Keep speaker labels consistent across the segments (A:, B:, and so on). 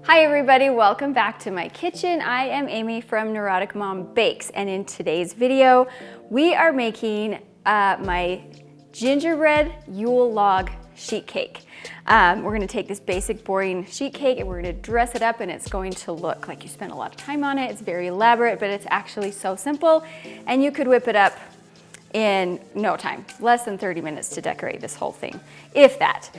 A: Hi everybody, welcome back to my kitchen. I am Amy from Neurotic Mom Bakes, and in today's video, we are making my gingerbread Yule log sheet cake. We're gonna take this basic boring sheet cake and we're gonna dress it up, and it's going to look like you spent a lot of time on it. It's very elaborate, but it's actually so simple, and you could whip it up in no time, less than 30 minutes to decorate this whole thing, if that.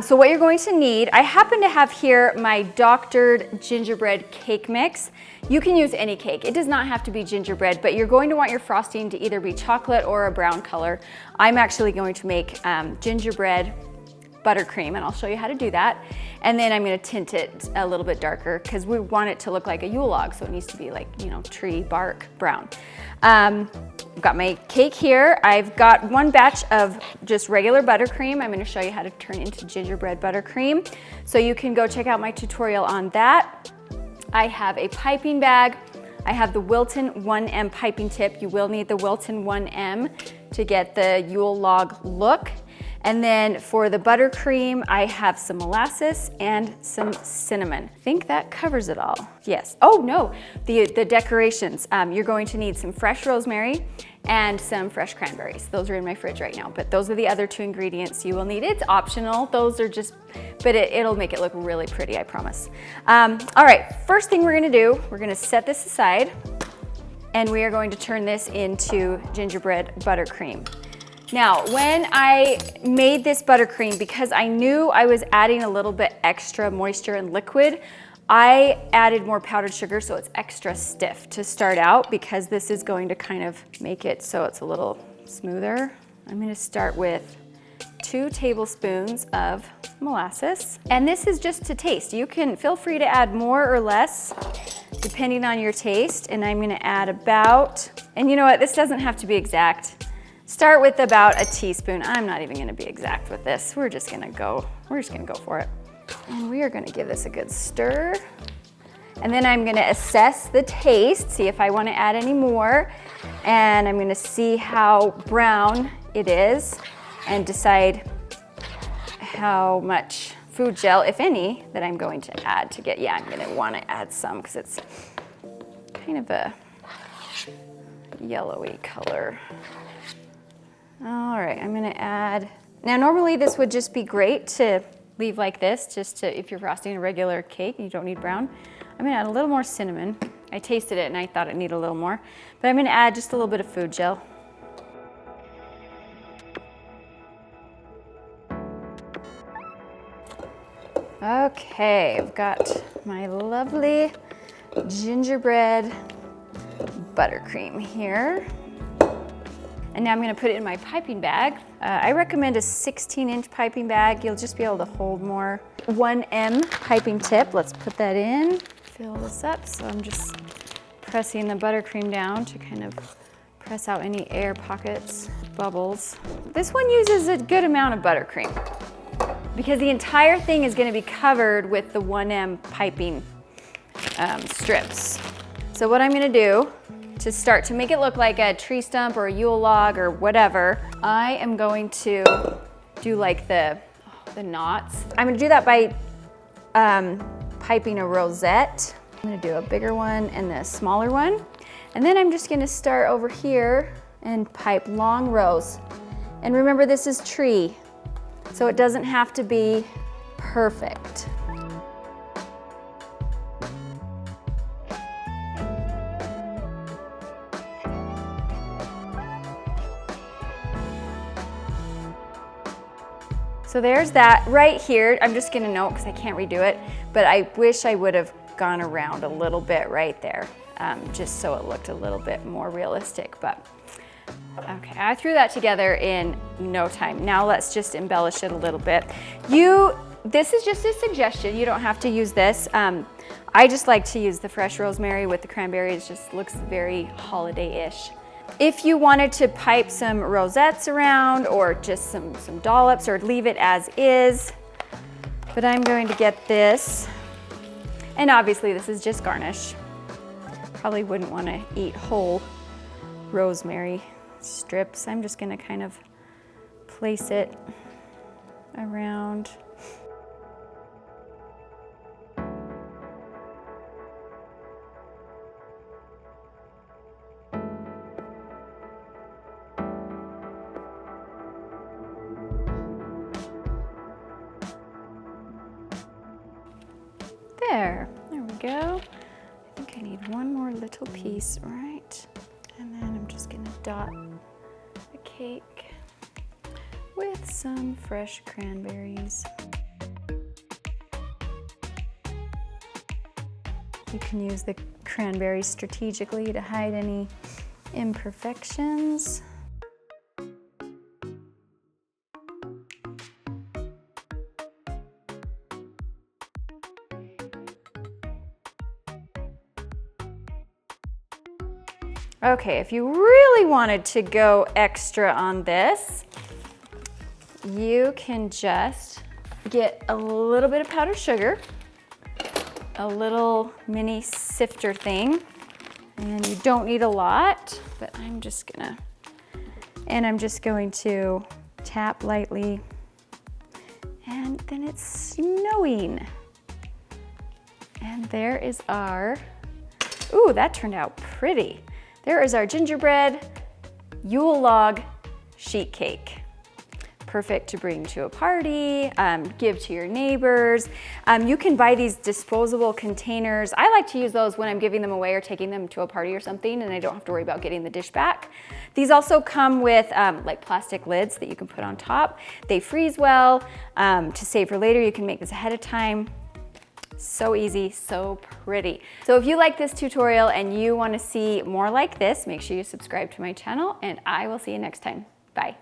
A: So what you're going to need, I happen to have here my doctored gingerbread cake mix. You can use any cake. It does not have to be gingerbread, but you're going to want your frosting to either be chocolate or a brown color. I'm actually going to make gingerbread buttercream, and I'll show you how to do that. And then I'm gonna tint it a little bit darker because we want it to look like a Yule log, so it needs to be like, you know, tree bark brown. I've got my cake here. I've got one batch of just regular buttercream. I'm gonna show you how to turn into gingerbread buttercream. So you can go check out my tutorial on that. I have a piping bag. I have the Wilton 1M piping tip. You will need the Wilton 1M to get the Yule log look. And then for the buttercream, I have some molasses and some cinnamon. I think that covers it all. Yes. Oh no, the decorations. You're going to need some fresh rosemary and some fresh cranberries. Those are in my fridge right now, but those are the other two ingredients you will need. It's optional. Those are just, but it'll make it look really pretty, I promise. All right, first thing we're gonna do, we're gonna set this aside, and we are going to turn this into gingerbread buttercream. Now, when I made this buttercream, because I knew I was adding a little bit extra moisture and liquid, I added more powdered sugar so it's extra stiff to start out, because this is going to kind of make it so it's a little smoother. I'm gonna start with 2 tablespoons of molasses, and this is just to taste. You can feel free to add more or less depending on your taste, and I'm gonna add about, and you know what, this doesn't have to be exact. Start with about a teaspoon. I'm not even gonna be exact with this. We're just gonna go for it. And we are gonna give this a good stir. And then I'm gonna assess the taste, see if I wanna add any more. And I'm gonna see how brown it is and decide how much food gel, if any, that I'm going to add to get, yeah, I'm gonna wanna add some because it's kind of a yellowy color. All right, I'm gonna add, now normally this would just be great to leave like this, just to, if you're frosting a regular cake, you don't need brown. I'm gonna add a little more cinnamon. I tasted it and I thought it needed a little more, but I'm gonna add just a little bit of food gel. Okay, I've got my lovely gingerbread buttercream here. And now I'm gonna put it in my piping bag. I recommend a 16-inch piping bag. You'll just be able to hold more. 1M piping tip, let's put that in. Fill this up, so I'm just pressing the buttercream down to kind of press out any air pockets, bubbles. This one uses a good amount of buttercream because the entire thing is gonna be covered with the 1M piping strips. So what I'm gonna do, to start to make it look like a tree stump or a Yule log or whatever, I am going to do like the knots. I'm gonna do that by piping a rosette. I'm gonna do a bigger one and a smaller one. And then I'm just gonna start over here and pipe long rows. And remember, this is tree, so it doesn't have to be perfect. So there's that right here. I'm just gonna note because I can't redo it, but I wish I would have gone around a little bit right there, just so it looked a little bit more realistic, but okay, I threw that together in no time. Now let's just embellish it a little bit. This is just a suggestion. You don't have to use this. I just like to use the fresh rosemary with the cranberries. It just looks very holiday-ish. If you wanted to pipe some rosettes around or just some dollops, or leave it as is, but I'm going to get this, and obviously this is just garnish. Probably wouldn't want to eat whole rosemary strips. I'm just going to kind of place it around. There we go. I think I need one more little piece, right? And then I'm just gonna dot the cake with some fresh cranberries. You can use the cranberries strategically to hide any imperfections. Okay, if you really wanted to go extra on this, you can just get a little bit of powdered sugar, a little mini sifter thing, and you don't need a lot, but I'm just going to tap lightly, and then it's snowing. And there is our, ooh, that turned out pretty. There is our gingerbread Yule log sheet cake. Perfect to bring to a party, give to your neighbors. You can buy these disposable containers. I like to use those when I'm giving them away or taking them to a party or something, and I don't have to worry about getting the dish back. These also come with like plastic lids that you can put on top. They freeze well. To save for later, you can make this ahead of time. So easy, so pretty. So if you like this tutorial and you want to see more like this, make sure you subscribe to my channel, and I will see you next time. Bye.